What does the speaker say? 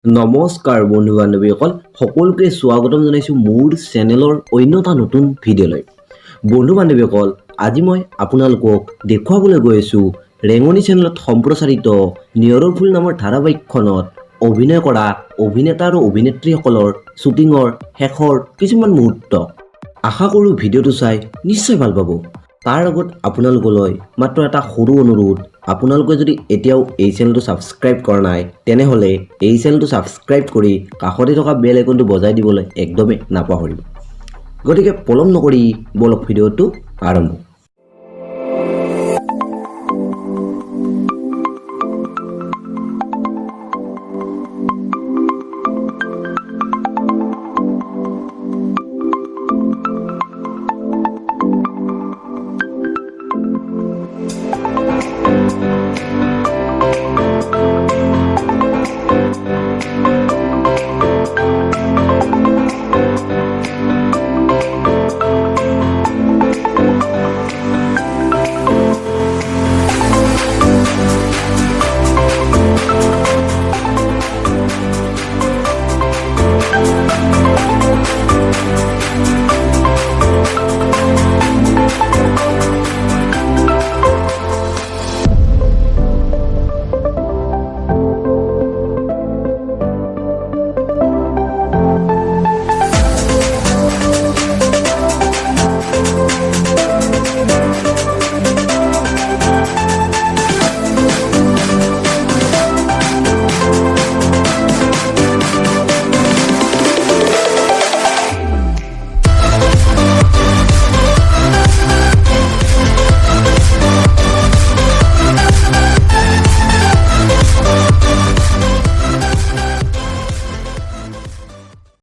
নমস্কাৰ বন্ধু বান্ধৱীসকল সকলোকে স্বাগতম জনাইছো মোৰ চেনেলৰ অন্যটা নতুন ভিডিঅ'লৈ। বন্ধু বান্ধৱীসকল আজি মই আপোনালোকক দেখুৱাবলৈ গৈ আছো ৰেঙনি চেনেলত সম্প্ৰচাৰিত নিয়ৰৰ ফুল নামৰ ধাৰাবাহিকখনত অভিনয় কৰা অভিনেতা আৰু অভিনেত্ৰীসকলৰ শ্বুটিঙৰ শেষৰ কিছুমান মুহূৰ্ত। আশা কৰোঁ ভিডিঅ'টো চাই নিশ্চয় ভাল পাব। তাৰ আগত আপোনালোকলৈ মাত্ৰ এটা সৰু অনুৰোধ, আপোনালোকে যদি এতিয়াও এই চেনেলটো ছাবস্ক্ৰাইব কৰা নাই তেনেহ'লে এই চেনেলটো ছাবস্ক্ৰাইব কৰি কাষতে থকা বেল আইকনটো বজাই দিবলৈ একদমেই নাপাহৰিব। গতিকে পলম নকৰি বলক ভিডিঅ'টো আৰম্ভ।